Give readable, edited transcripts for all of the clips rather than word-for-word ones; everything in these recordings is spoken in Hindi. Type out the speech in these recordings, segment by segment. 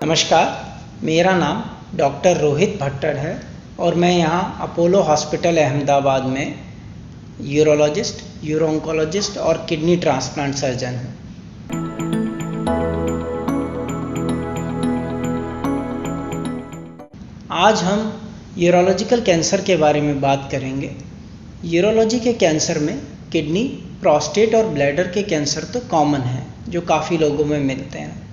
नमस्कार, मेरा नाम डॉक्टर रोहित भट्टर है और मैं यहाँ अपोलो हॉस्पिटल अहमदाबाद में यूरोलॉजिस्ट, यूरो ऑन्कोलॉजिस्ट और किडनी ट्रांसप्लांट सर्जन हूँ। आज हम यूरोलॉजिकल कैंसर के बारे में बात करेंगे। यूरोलॉजी के कैंसर में किडनी, प्रोस्टेट और ब्लैडर के कैंसर तो कॉमन हैं, जो काफ़ी लोगों में मिलते हैं।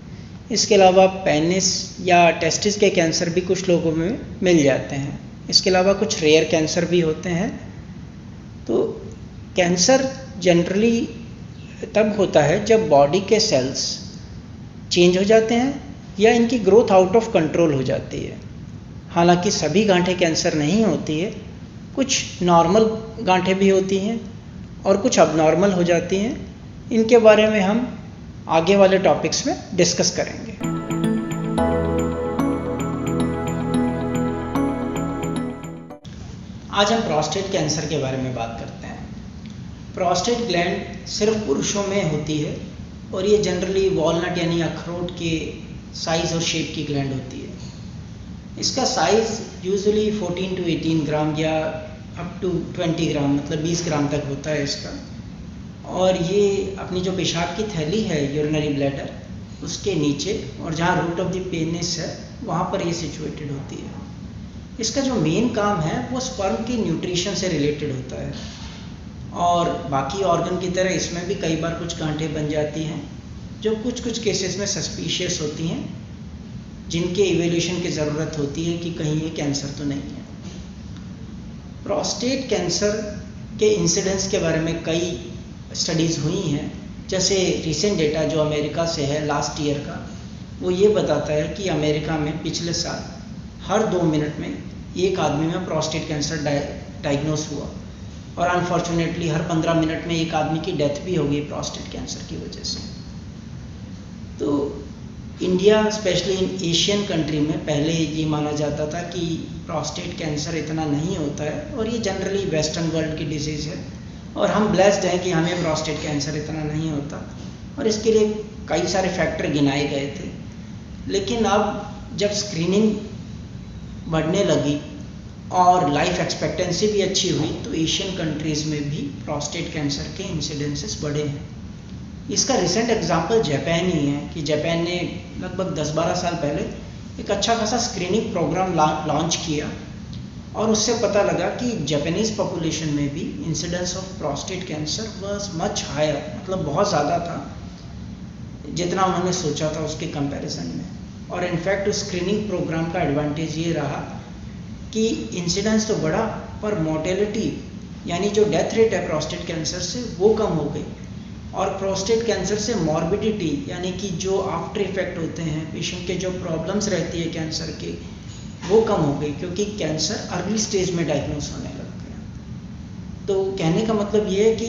इसके अलावा पेनिस या टेस्टिस के कैंसर भी कुछ लोगों में मिल जाते हैं। इसके अलावा कुछ रेयर कैंसर भी होते हैं। तो कैंसर जनरली तब होता है जब बॉडी के सेल्स चेंज हो जाते हैं या इनकी ग्रोथ आउट ऑफ कंट्रोल हो जाती है। हालांकि सभी गांठें कैंसर नहीं होती है, कुछ नॉर्मल गांठें भी होती हैं और कुछ अबनॉर्मल हो जाती हैं। इनके बारे में हम आगे वाले टॉपिक्स में डिस्कस करेंगे। आज हम प्रोस्टेट कैंसर के बारे में बात करते हैं। प्रोस्टेट ग्लैंड सिर्फ पुरुषों में होती है और ये जनरली वॉलनट यानी अखरोट के साइज और शेप की ग्लैंड होती है। इसका साइज यूजुअली 14 to 18 ग्राम या अप टू 20 ग्राम मतलब 20 ग्राम तक होता है इसका। और ये अपनी जो पेशाब की थैली है यूरिनरी ब्लैडर, उसके नीचे और जहाँ रूट ऑफ द पेनिस है वहाँ पर ये सिचुएटेड होती है। इसका जो मेन काम है वो स्पर्म की न्यूट्रिशन से रिलेटेड होता है और बाकी ऑर्गन की तरह इसमें भी कई बार कुछ गांठें बन जाती हैं जो कुछ केसेस में सस्पिशियस होती हैं, जिनके इवेल्यूशन की ज़रूरत होती है कि कहीं ये कैंसर तो नहीं है। प्रोस्टेट कैंसर के इंसिडेंस के बारे में कई स्टडीज़ हुई हैं। जैसे रिसेंट डेटा जो अमेरिका से है लास्ट ईयर का, वो ये बताता है कि अमेरिका में पिछले साल हर 2 मिनट में एक आदमी में प्रोस्टेट कैंसर डायग्नोस हुआ और अनफॉर्चुनेटली हर 15 मिनट में एक आदमी की डेथ भी हो गई प्रोस्टेट कैंसर की वजह से। तो India specially in Asian country में पहले ये माना जाता था कि प्रोस्टेट कैंसर इतना नहीं होता है और ये जनरली वेस्टर्न वर्ल्ड की डिजीज़ है और हम ब्लेस्ड हैं कि हमें प्रोस्टेट कैंसर इतना नहीं होता और इसके लिए कई सारे फैक्टर गिनाए गए थे। लेकिन अब जब स्क्रीनिंग बढ़ने लगी और लाइफ एक्सपेक्टेंसी भी अच्छी हुई तो एशियन कंट्रीज़ में भी प्रोस्टेट कैंसर के इंसिडेंसेस बढ़े हैं। इसका रिसेंट एग्जांपल जापान ही है कि जापान ने लगभग 10-12 साल पहले एक अच्छा खासा स्क्रीनिंग प्रोग्राम लॉन्च किया और उससे पता लगा कि जापानीज़ पॉपुलेशन में भी incidence of prostate cancer was much higher, मतलब बहुत ज़्यादा था जितना उन्होंने सोचा था उसके कंपैरिजन में। और इनफैक्ट उस स्क्रीनिंग प्रोग्राम का एडवांटेज ये रहा कि इंसिडेंस तो बढ़ा पर मोर्टेलिटी यानी जो डेथ रेट है प्रोस्टेट कैंसर से वो कम हो गई और प्रोस्टेट कैंसर से मॉर्बिडिटी यानी कि जो आफ्टर इफेक्ट होते हैं पेशेंट के जो प्रॉब्लम्स रहती है कैंसर के वो कम हो गई क्योंकि कैंसर अर्ली स्टेज में डायग्नोस होने लग गया। तो कहने का मतलब ये है कि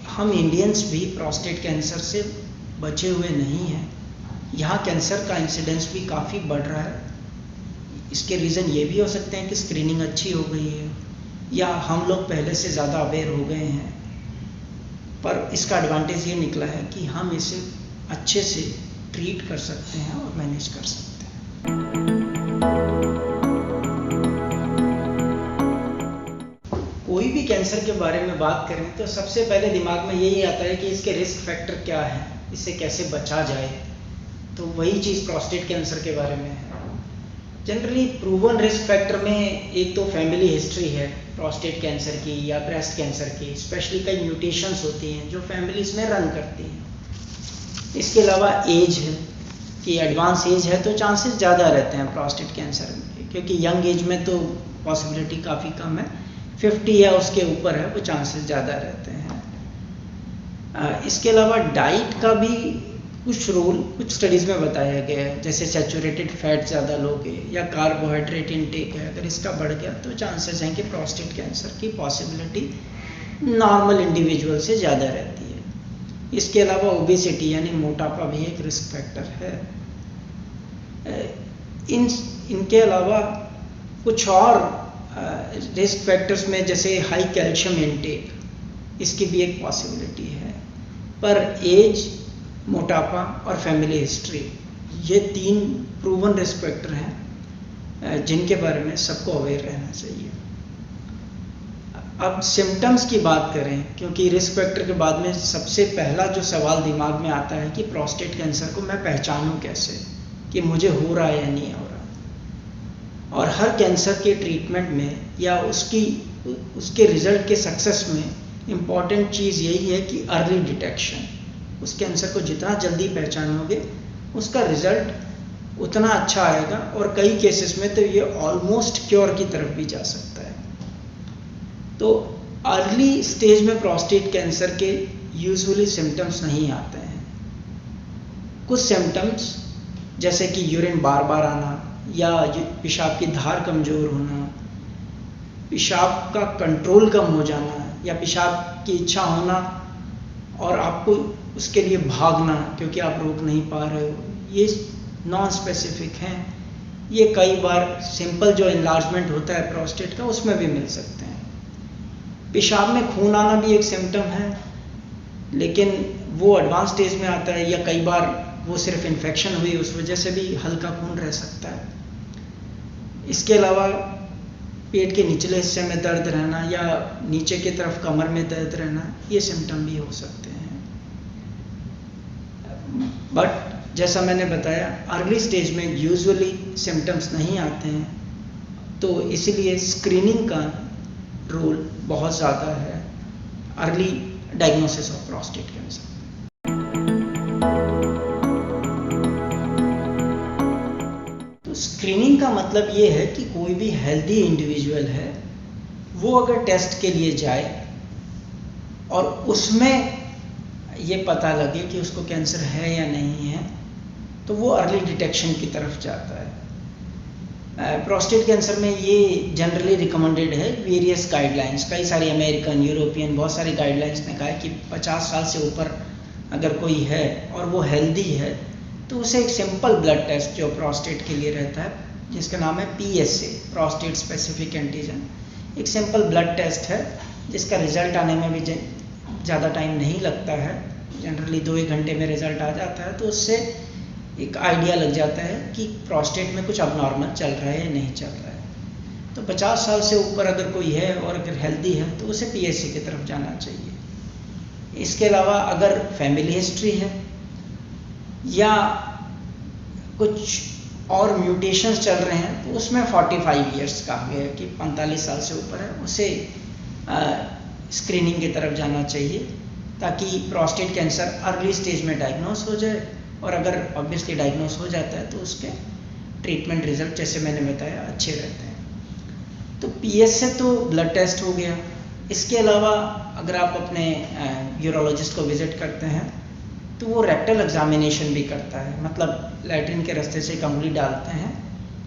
हम इंडियंस भी प्रोस्टेट कैंसर से बचे हुए नहीं हैं। यहाँ कैंसर का इंसिडेंस भी काफ़ी बढ़ रहा है। इसके रीज़न ये भी हो सकते हैं कि स्क्रीनिंग अच्छी हो गई है या हम लोग पहले से ज़्यादा अवेयर हो गए हैं, पर इसका एडवांटेज ये निकला है कि हम इसे अच्छे से ट्रीट कर सकते हैं और मैनेज कर सकते हैं। कोई भी कैंसर के बारे में बात करें तो सबसे पहले दिमाग में यही आता है कि इसके रिस्क फैक्टर क्या है, इससे कैसे बचा जाए। तो वही चीज़ प्रोस्टेट कैंसर के बारे में है। जनरली प्रूवन रिस्क फैक्टर में एक तो फैमिली हिस्ट्री है प्रोस्टेट कैंसर की या ब्रेस्ट कैंसर की, स्पेशली कई म्यूटेशंस होती हैं जो फैमिलीज में रन करती हैं। इसके अलावा एज है कि एडवांस एज है तो चांसेस ज़्यादा रहते हैं प्रोस्टेट कैंसर में, क्योंकि यंग एज में तो पॉसिबिलिटी काफ़ी कम है, 50 या उसके ऊपर है वो चांसेस ज़्यादा रहते हैं। इसके अलावा डाइट का भी कुछ रोल कुछ स्टडीज़ में बताया गया है, जैसे सैचुरेटेड फैट ज़्यादा लोगे या कार्बोहाइड्रेट इनटेक है अगर इसका बढ़ गया तो चांसेस हैं कि प्रोस्टेट कैंसर की पॉसिबिलिटी नॉर्मल इंडिविजुअल से ज़्यादा रहती है। इसके अलावा ओबेसिटी यानी मोटापा भी एक रिस्क फैक्टर है। इनके अलावा कुछ और रिस्क फैक्टर्स में जैसे हाई कैल्शियम इनटेक, इसकी भी एक पॉसिबिलिटी है। पर एज, मोटापा और फैमिली हिस्ट्री ये 3 प्रूवन रिस्क फैक्टर हैं जिनके बारे में सबको अवेयर रहना चाहिए। अब सिम्टम्स की बात करें, क्योंकि रिस्क फैक्टर के बाद में सबसे पहला जो सवाल दिमाग में आता है कि प्रोस्टेट कैंसर को मैं पहचानूं कैसे, कि मुझे हो रहा है या नहीं हो रहा। और हर कैंसर के ट्रीटमेंट में या उसके रिजल्ट के सक्सेस में इम्पॉर्टेंट चीज़ यही है कि अर्ली डिटेक्शन। उस कैंसर को जितना जल्दी पहचानोगे उसका रिजल्ट उतना अच्छा आएगा, और कई केसेस में तो ये ऑलमोस्ट क्योर की तरफ भी जा सकता है। तो अर्ली स्टेज में प्रोस्टेट कैंसर के यूजुअली सिम्टम्स नहीं आते हैं। कुछ सिम्टम्स जैसे कि यूरिन बार बार आना, या पेशाब की धार कमज़ोर होना, पेशाब का कंट्रोल कम हो जाना, या पेशाब की इच्छा होना और आपको उसके लिए भागना क्योंकि आप रोक नहीं पा रहे हो, ये नॉन स्पेसिफिक हैं। ये कई बार सिंपल जो इन्लार्जमेंट होता है प्रोस्टेट का उसमें भी मिल सकते हैं। पेशाब में खून आना भी एक सिम्टम है, लेकिन वो एडवांस स्टेज में आता है, या कई बार वो सिर्फ इन्फेक्शन हुई उस वजह से भी हल्का खून रह सकता है। इसके अलावा पेट के निचले हिस्से में दर्द रहना या नीचे की तरफ कमर में दर्द रहना, ये सिम्टम भी हो सकते हैं। बट जैसा मैंने बताया, अर्ली स्टेज में यूजुअली सिम्टम्स नहीं आते हैं, तो इसीलिए स्क्रीनिंग का रोल बहुत ज़्यादा है early diagnosis of prostate cancer. तो स्क्रीनिंग का मतलब ये है कि कोई भी हेल्दी इंडिविजुअल है वो अगर टेस्ट के लिए जाए और उसमें ये पता लगे कि उसको कैंसर है या नहीं है, तो वो अर्ली डिटेक्शन की तरफ जाता है। प्रोस्टेट कैंसर में ये जनरली रिकमेंडेड है, वेरियस गाइडलाइंस, कई सारी अमेरिकन, यूरोपियन, बहुत सारी गाइडलाइंस ने कहा है कि 50 साल से ऊपर अगर कोई है और वो हेल्दी है तो उसे एक सिंपल ब्लड टेस्ट जो प्रोस्टेट के लिए रहता है, जिसका नाम है PSA, प्रोस्टेट स्पेसिफिक एंटीजन, एक सिंपल ब्लड टेस्ट है जिसका रिजल्ट आने में भी ज़्यादा टाइम नहीं लगता है, जनरली 2-1 घंटे में रिजल्ट आ जाता है। तो उससे एक आइडिया लग जाता है कि प्रोस्टेट में कुछ अबनॉर्मल चल रहा है या नहीं चल रहा है। तो 50 साल से ऊपर अगर कोई है और अगर हेल्दी है तो उसे PSA की तरफ जाना चाहिए। इसके अलावा अगर फैमिली हिस्ट्री है या कुछ और म्यूटेशंस चल रहे हैं तो उसमें 45 ईयर्स कहा गया है कि 45 साल से ऊपर है उसे स्क्रीनिंग की तरफ जाना चाहिए, ताकि प्रोस्टेट कैंसर अर्ली स्टेज में डायग्नोस हो जाए, और अगर ऑब्वियसली डायग्नोस हो जाता है तो उसके ट्रीटमेंट रिजल्ट जैसे मैंने बताया अच्छे रहते हैं। तो PSA तो ब्लड टेस्ट हो गया। इसके अलावा अगर आप अपने यूरोलॉजिस्ट को विजिट करते हैं तो वो रेक्टल एग्जामिनेशन भी करता है, मतलब लैट्रिन के रास्ते से एक उंगली डालते हैं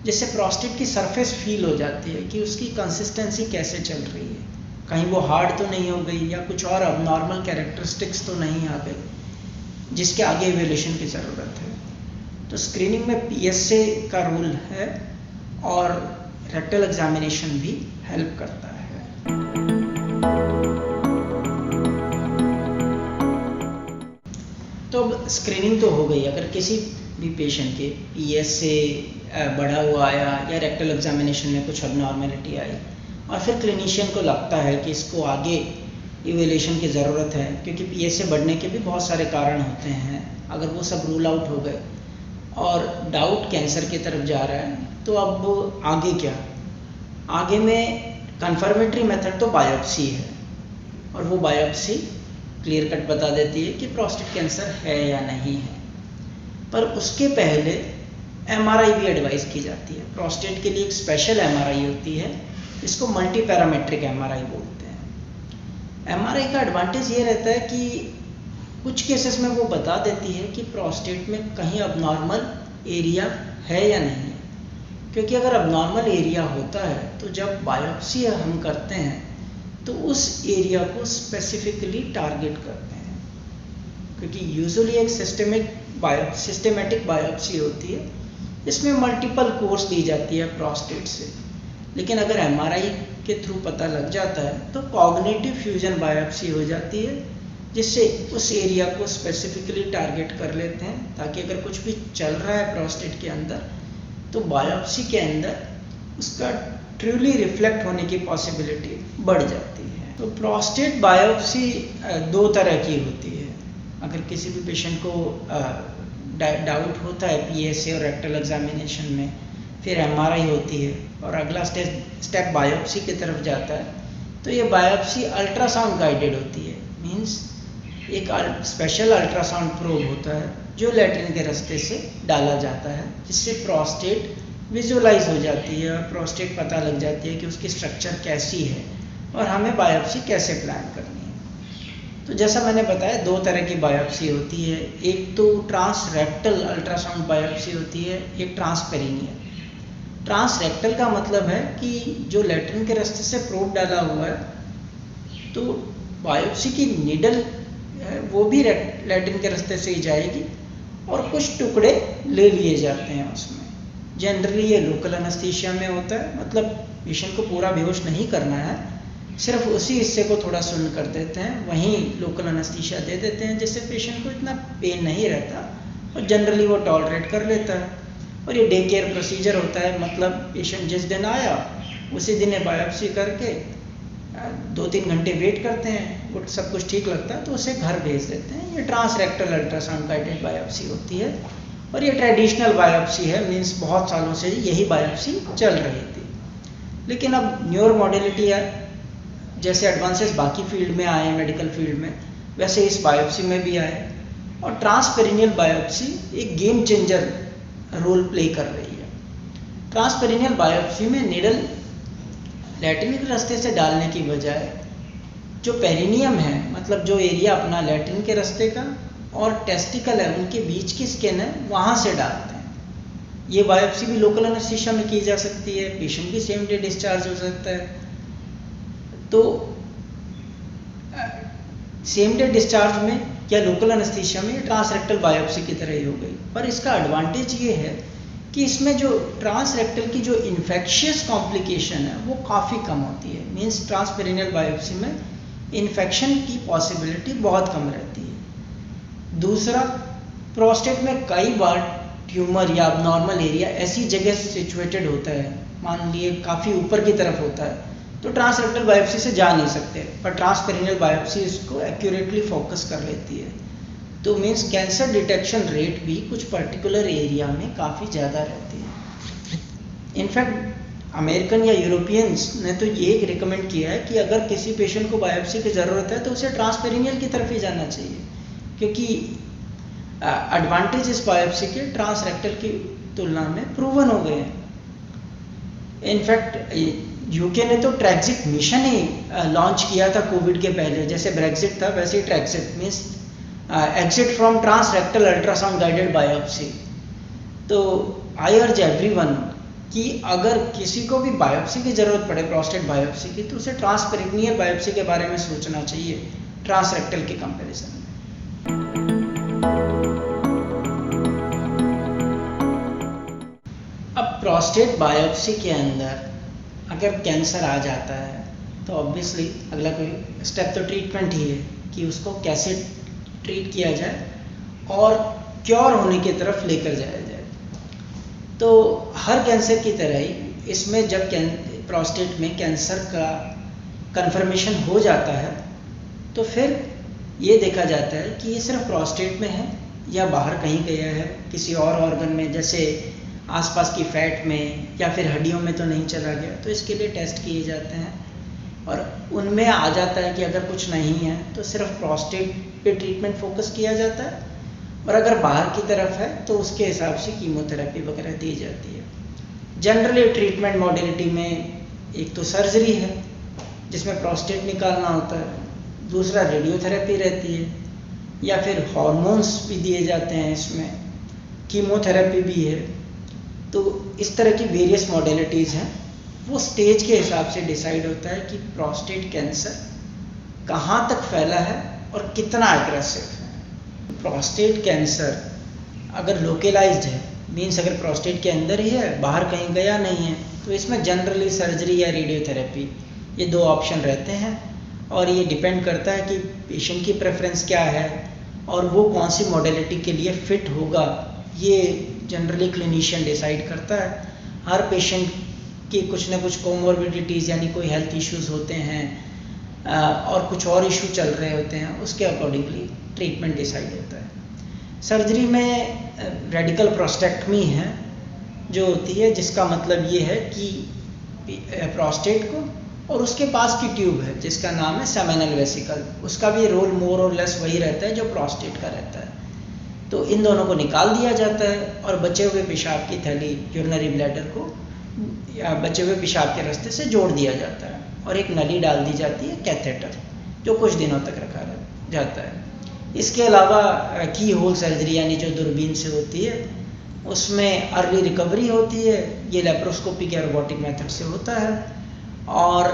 जिससे प्रोस्टेट की सरफेस फील हो जाती है कि उसकी कंसिस्टेंसी कैसे चल रही है, कहीं वो हार्ड तो नहीं हो गई या कुछ और अबनॉर्मल कैरेक्टरिस्टिक्स तो नहीं आ गई जिसके आगे इवैल्यूएशन की ज़रूरत है। तो स्क्रीनिंग में PSA का रोल है और रेक्टल एग्जामिनेशन भी हेल्प करता है। तो अब स्क्रीनिंग तो हो गई, अगर किसी भी पेशेंट के PSA बढ़ा हुआ आया या रेक्टल एग्जामिनेशन में कुछ अबनॉर्मेलिटी आई और फिर क्लिनिशियन को लगता है कि इसको आगे इवैल्यूएशन की ज़रूरत है, क्योंकि PSA बढ़ने के भी बहुत सारे कारण होते हैं, अगर वो सब रूल आउट हो गए और डाउट कैंसर की तरफ जा रहा है तो अब आगे क्या? आगे में कंफर्मेटरी मेथड तो बायोप्सी है, और वो बायोप्सी क्लियर कट बता देती है कि प्रोस्टेट कैंसर है या नहीं है। पर उसके पहले MRI भी एडवाइस की जाती है। प्रोस्टेट के लिए एक स्पेशल MRI होती है, इसको मल्टी पैरामेट्रिक MRI बोलते हैं। MRI का एडवांटेज ये रहता है कि कुछ केसेस में वो बता देती है कि प्रोस्टेट में कहीं अबनॉर्मल एरिया है या नहीं है, क्योंकि अगर अबनॉर्मल एरिया होता है तो जब बायोप्सी हम करते हैं तो उस एरिया को स्पेसिफिकली टारगेट करते हैं, क्योंकि यूजुअली एक सिस्टेमेटिक बायोप्सी होती है, इसमें मल्टीपल कोर्स दी जाती है प्रोस्टेट से। लेकिन अगर MRI के थ्रू पता लग जाता है तो कॉग्निटिव फ्यूजन बायोप्सी हो जाती है, जिससे उस एरिया को स्पेसिफिकली टारगेट कर लेते हैं, ताकि अगर कुछ भी चल रहा है प्रोस्टेट के अंदर तो बायोप्सी के अंदर उसका ट्रूली रिफ्लेक्ट होने की पॉसिबिलिटी बढ़ जाती है। तो प्रोस्टेट बायोप्सी दो तरह की होती है। अगर किसी भी पेशेंट को डाउट होता है PSA और रेक्टल एग्जामिनेशन में, फिर MRI होती है और अगला स्टेप बायोप्सी की तरफ जाता है, तो ये बायोप्सी अल्ट्रासाउंड गाइडेड होती है। मीन्स एक स्पेशल अल्ट्रासाउंड प्रोब होता है जो लैट्रिन के रास्ते से डाला जाता है, जिससे प्रोस्टेट विजुअलाइज हो जाती है और प्रोस्टेट पता लग जाती है कि उसकी स्ट्रक्चर कैसी है और हमें बायोप्सी कैसे प्लान करनी है। तो जैसा मैंने बताया, दो तरह की बायोप्सी होती है। एक तो ट्रांसरेक्टल अल्ट्रासाउंड बायोप्सी होती है, एक ट्रांसपेरिनियल। ट्रांसरेक्टल का मतलब है कि जो लैट्रिन के रास्ते से प्रोब डाला हुआ है, तो बायोप्सी की नीडल है वो भी लैट्रिन के रास्ते से ही जाएगी और कुछ टुकड़े ले लिए जाते हैं उसमें। जनरली ये लोकल एनेस्थीसिया में होता है, मतलब पेशेंट को पूरा बेहोश नहीं करना है, सिर्फ उसी हिस्से को थोड़ा सुन्न कर देते हैं, वहीं लोकल एनेस्थीसिया दे देते हैं, जिससे पेशेंट को इतना पेन नहीं रहता और जनरली वो टॉलरेट कर लेता है। और ये डे केयर प्रोसीजर होता है, मतलब पेशेंट जिस दिन आया उसी दिन बायोप्सी करके 2-3 घंटे वेट करते हैं, वो सब कुछ ठीक लगता है तो उसे घर भेज देते हैं। ये ट्रांसरेक्टल अल्ट्रासाउंड गाइडेड बायोप्सी होती है और ये ट्रेडिशनल बायोप्सी है। मीन्स बहुत सालों से यही बायोप्सी चल रही थी। लेकिन अब न्यूरो मॉडलिटी है, जैसे एडवांसेस बाकी फील्ड में आए, मेडिकल फील्ड में, वैसे इस बायोप्सी में भी आए और ट्रांसपेरिनियल बायोप्सी एक गेम चेंजर रोल प्ले कर रही है। ट्रांसपेरिनियल बायोप्सी में नीडल लैट्रिन के रास्ते से डालने की बजाय जो पेरिनियम है, मतलब जो एरिया अपना लैट्रिन के रास्ते का और टेस्टिकल है उनके बीच की स्किन है, वहाँ से डालते हैं। ये बायोप्सी भी लोकल एनेस्थीसिया में की जा सकती है, पेशेंट भी सेम डे डिस्चार्ज हो सकता है। तो सेम डे डिस्चार्ज में या लोकल एनेस्थीसिया में ट्रांसरेक्टल बायोप्सी की तरह ही हो गई। पर इसका एडवांटेज ये है कि इसमें जो ट्रांसरेक्टल की जो इन्फेक्शियस कॉम्प्लिकेशन है वो काफ़ी कम होती है। मीन्स ट्रांसपेरिनियल बायोप्सी में इन्फेक्शन की पॉसिबिलिटी बहुत कम रहती है। दूसरा, प्रोस्टेट में कई बार ट्यूमर या अबनॉर्मल एरिया ऐसी जगह सिचुएटेड होता है, मान लिए काफ़ी ऊपर की तरफ होता है, तो ट्रांसरेक्टल बायोप्सी से जा नहीं सकते, पर ट्रांसपेरिनियल बायोप्सी इसको एक्यूरेटली फोकस कर लेती है। तो मीन्स कैंसर डिटेक्शन रेट भी कुछ पर्टिकुलर एरिया में काफ़ी ज़्यादा रहती है। इनफैक्ट अमेरिकन या यूरोपियंस ने तो ये एक रिकमेंड किया है कि अगर किसी पेशेंट को बायोप्सी की ज़रूरत है तो उसे ट्रांसपेरिनियल की तरफ ही जाना चाहिए, क्योंकि एडवांटेज इस बायोप्सी के ट्रांसरेक्टल की तुलना में प्रूवन हो गए हैं। इनफैक्ट यूके ने तो ट्रैक्सिट मिशन ही लॉन्च किया था कोविड के पहले। जैसे ब्रेक्सिट था वैसे ही Trexit, means exit from transrectal ultrasound guided biopsy. तो आई अर्ज एवरीवन कि अगर किसी को भी बायोप्सी की ज़रूरत पड़े, प्रोस्टेट बायोप्सी की, तो उसे ट्रांसपेरिनियल बायोप्सी के बारे में सोचना चाहिए ट्रांसरेक्टल के कंपैरिजन में। अब प्रोस्टेट बायोप्सी के अंदर अगर कैंसर आ जाता है तो ऑब्वियसली अगला कोई स्टेप तो ट्रीटमेंट ही है कि उसको कैसे ट्रीट किया जाए और क्योर होने की तरफ लेकर जाया जाए। तो हर कैंसर की तरह ही इसमें जब प्रोस्टेट में कैंसर का कंफर्मेशन हो जाता है तो फिर ये देखा जाता है कि ये सिर्फ प्रोस्टेट में है या बाहर कहीं गया है किसी और ऑर्गन में, जैसे आसपास की फैट में या फिर हड्डियों में तो नहीं चला गया। तो इसके लिए टेस्ट किए जाते हैं और उनमें आ जाता है कि अगर कुछ नहीं है तो सिर्फ प्रोस्टेट पे ट्रीटमेंट फोकस किया जाता है, और अगर बाहर की तरफ है तो उसके हिसाब से कीमोथेरेपी वगैरह दी जाती है। जनरली ट्रीटमेंट मॉडलिटी में एक तो सर्जरी है जिसमें प्रोस्टेट निकालना होता है, दूसरा रेडियोथेरेपी रहती है या फिर हार्मोन्स भी दिए जाते हैं, इसमें कीमोथेरेपी भी है। तो इस तरह की वेरियस मॉडलिटीज़ हैं। वो स्टेज के हिसाब से डिसाइड होता है कि प्रोस्टेट कैंसर कहाँ तक फैला है और कितना एग्रेसिव है। प्रोस्टेट कैंसर अगर लोकलाइज्ड है, मीन्स अगर प्रोस्टेट के अंदर ही है, बाहर कहीं गया नहीं है, तो इसमें जनरली सर्जरी या रेडियोथेरेपी ये दो ऑप्शन रहते हैं। और ये डिपेंड करता है कि पेशेंट की प्रेफरेंस क्या है और वो कौन सी मॉडलिटी के लिए फिट होगा, ये जनरली क्लिनिशियन डिसाइड करता है। हर पेशेंट की कुछ ना कुछ कोमोर्बिडिटीज़ यानी कोई हेल्थ इश्यूज होते हैं और कुछ और इशू चल रहे होते हैं, उसके अकॉर्डिंगली ट्रीटमेंट डिसाइड होता है। सर्जरी में रेडिकल प्रोस्टेक्टमी है जो होती है, जिसका मतलब ये है कि प्रोस्टेट को और उसके पास की ट्यूब है जिसका नाम है सेमिनल वेसिकल, उसका भी रोल मोर और लेस वही रहता है जो प्रोस्टेट का रहता है। तो इन दोनों को निकाल दिया जाता है और बचे हुए पेशाब की थैली यूरिनरी ब्लैडर को या बचे हुए पेशाब के रास्ते से जोड़ दिया जाता है और एक नली डाल दी जाती है, कैथेटर, जो कुछ दिनों तक रखा जाता है। इसके अलावा की होल सर्जरी यानी जो दूरबीन से होती है, उसमें अर्ली रिकवरी होती है, ये लेप्रोस्कोपिक या रोबोटिक मेथड से होता है। और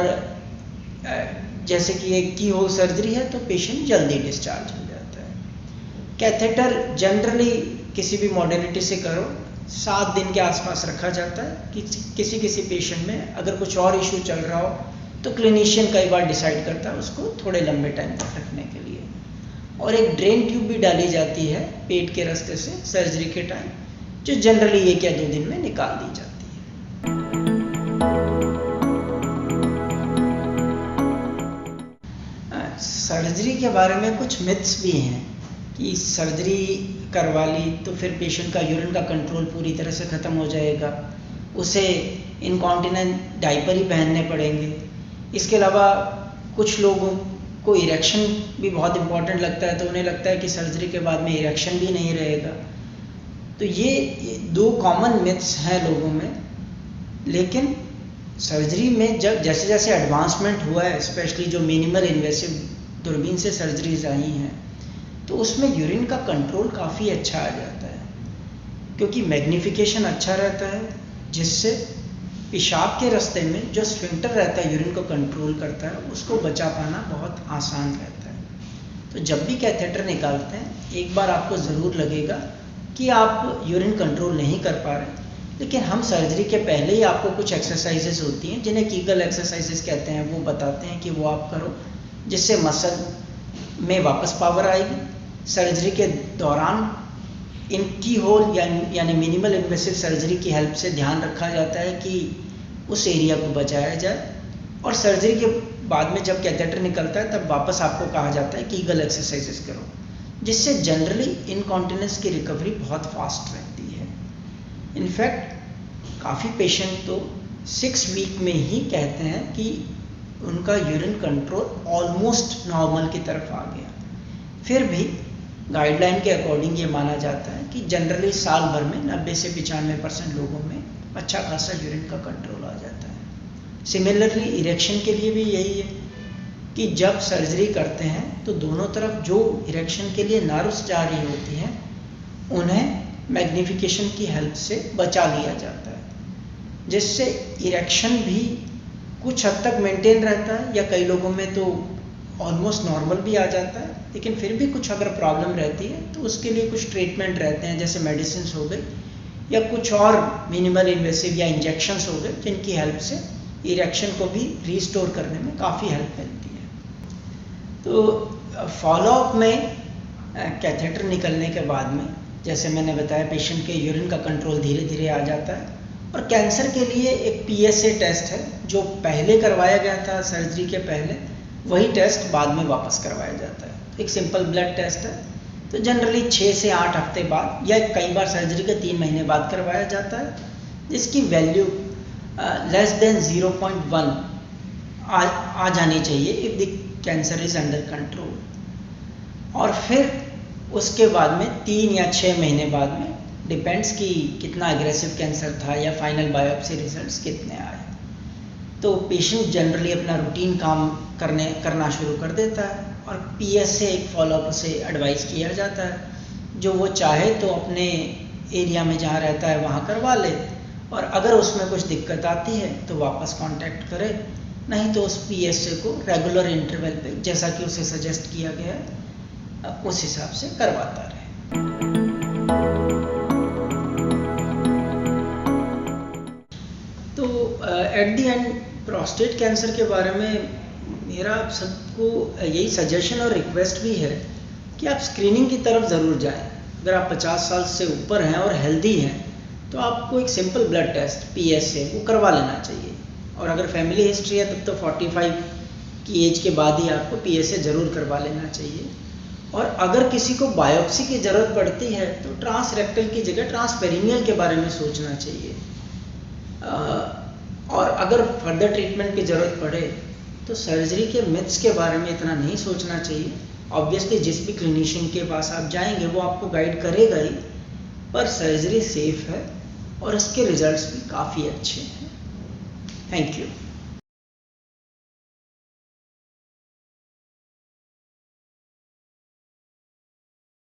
जैसे कि एक की होल सर्जरी है तो पेशेंट जल्दी डिस्चार्ज हो जाता है। कैथेटर जनरली किसी भी मॉडलिटी से करो 7 दिन के आसपास रखा जाता है कि किसी पेशेंट में अगर कुछ और इशू चल रहा हो तो क्लिनिशियन कई बार डिसाइड करता है उसको थोड़े लंबे टाइम तक रखने के लिए। और एक ड्रेन ट्यूब भी डाली जाती है पेट के रास्ते से सर्जरी के टाइम, जो जनरली 1 या 2 दिन में निकाल दी जाती है। सर्जरी के बारे में कुछ मिथ्स भी हैं कि सर्जरी करवा ली तो फिर पेशेंट का यूरिन का कंट्रोल पूरी तरह से ख़त्म हो जाएगा, उसे इनकॉन्टिनेंट डायपर ही पहनने पड़ेंगे। इसके अलावा कुछ लोगों को इरेक्शन भी बहुत इम्पॉर्टेंट लगता है, तो उन्हें लगता है कि सर्जरी के बाद में इरेक्शन भी नहीं रहेगा। तो ये 2 कॉमन मिथ्स हैं लोगों में। लेकिन सर्जरी में जब जैसे जैसे एडवांसमेंट हुआ है, स्पेशली जो मिनिमल इन्वेसिव दूरबीन से सर्जरीज आई हैं, तो उसमें यूरिन का कंट्रोल काफ़ी अच्छा आ जाता है, क्योंकि मैग्नीफिकेशन अच्छा रहता है, जिससे पेशाब के रास्ते में जो स्फिंक्टर रहता है यूरिन को कंट्रोल करता है, उसको बचा पाना बहुत आसान रहता है। तो जब भी कैथेटर निकालते हैं, एक बार आपको ज़रूर लगेगा कि आप यूरिन कंट्रोल नहीं कर पा रहे, लेकिन हम सर्जरी के पहले ही आपको कुछ एक्सरसाइजेज होती हैं जिन्हें कीगल एक्सरसाइजेज कहते हैं, वो बताते हैं कि वो आप करो, जिससे मसल में वापस पावर आएगी। सर्जरी के दौरान इन की होल यानी मिनिमल इन्वेसिव सर्जरी की हेल्प से ध्यान रखा जाता है कि उस एरिया को बचाया जाए, और सर्जरी के बाद में जब कैथेटर निकलता है तब वापस आपको कहा जाता है कीगल एक्सरसाइजेस करो, जिससे जनरली इनकॉन्टिनेंस की रिकवरी बहुत फास्ट रहती है। इनफैक्ट काफ़ी पेशेंट तो 6 वीक में ही कहते हैं कि उनका यूरिन कंट्रोल ऑलमोस्ट नॉर्मल की तरफ आ गया। फिर भी गाइडलाइन के अकॉर्डिंग ये माना जाता है कि जनरली साल भर में 90 से 95% लोगों में अच्छा खासा यूरिन का कंट्रोल आ जाता है। सिमिलरली इरेक्शन के लिए भी यही है कि जब सर्जरी करते हैं तो दोनों तरफ जो इरेक्शन के लिए नर्व्स जा रही होती हैं, उन्हें मैग्नीफिकेशन की हेल्प से बचा लिया जाता है, जिससे इरेक्शन भी कुछ हद तक मेंटेन रहता है, या कई लोगों में तो ऑलमोस्ट नॉर्मल भी आ जाता है। लेकिन फिर भी कुछ अगर प्रॉब्लम रहती है तो उसके लिए कुछ ट्रीटमेंट रहते हैं, जैसे मेडिसिन हो गई या कुछ और मिनिमल इन्वेसिव या इंजेक्शंस हो गए, जिनकी हेल्प से इरेक्शन को भी रिस्टोर करने में काफ़ी हेल्प मिलती है। तो फॉलोअप में कैथेटर निकलने के बाद में, जैसे मैंने बताया, पेशेंट के यूरिन का कंट्रोल धीरे धीरे आ जाता है। और कैंसर के लिए एक PSA टेस्ट है, जो पहले करवाया गया था सर्जरी के पहले, वही टेस्ट बाद में वापस करवाया जाता है। एक सिंपल ब्लड टेस्ट है, तो जनरली 6 से 8 हफ्ते बाद या कई बार सर्जरी के 3 महीने बाद करवाया जाता है, जिसकी वैल्यू लेस देन 0.1 आ जानी चाहिए if the cancer is under control. और फिर उसके बाद में 3 या 6 महीने बाद में, डिपेंड्स कि कितना एग्रेसिव कैंसर था या फाइनल बायोप्सी रिजल्ट्स कितने आए, तो पेशेंट जनरली अपना रूटीन काम करना शुरू कर देता है। और PSA एक फॉलोअप से एडवाइस किया जाता है, जो वो चाहे तो अपने एरिया में जहाँ रहता है वहाँ करवा ले, और अगर उसमें कुछ दिक्कत आती है तो वापस कांटेक्ट करे, नहीं तो उस PSA को रेगुलर इंटरवल पे, जैसा कि उसे सजेस्ट किया गया है, उस हिसाब से करवाता रहे। तो at the end prostate cancer के बारे में मेरा सबको को यही सजेशन और रिक्वेस्ट भी है कि आप स्क्रीनिंग की तरफ ज़रूर जाएं। अगर आप 50 साल से ऊपर हैं और हेल्दी हैं तो आपको एक सिंपल ब्लड टेस्ट PSA वो करवा लेना चाहिए, और अगर फैमिली हिस्ट्री है तब तो 45 की एज के बाद ही आपको PSA ज़रूर करवा लेना चाहिए। और अगर किसी को बायोप्सी की ज़रूरत पड़ती है तो ट्रांसरेक्टल की जगह ट्रांसपेरिनियल के बारे में सोचना चाहिए। और अगर फर्दर ट्रीटमेंट की ज़रूरत पड़े तो सर्जरी के मिथ्स के बारे में इतना नहीं सोचना चाहिए। ऑब्वियसली जिस भी क्लिनिशियन के पास आप जाएंगे वो आपको गाइड करेगा ही, पर सर्जरी सेफ है और इसके रिजल्ट्स भी काफ़ी अच्छे हैं। Thank you.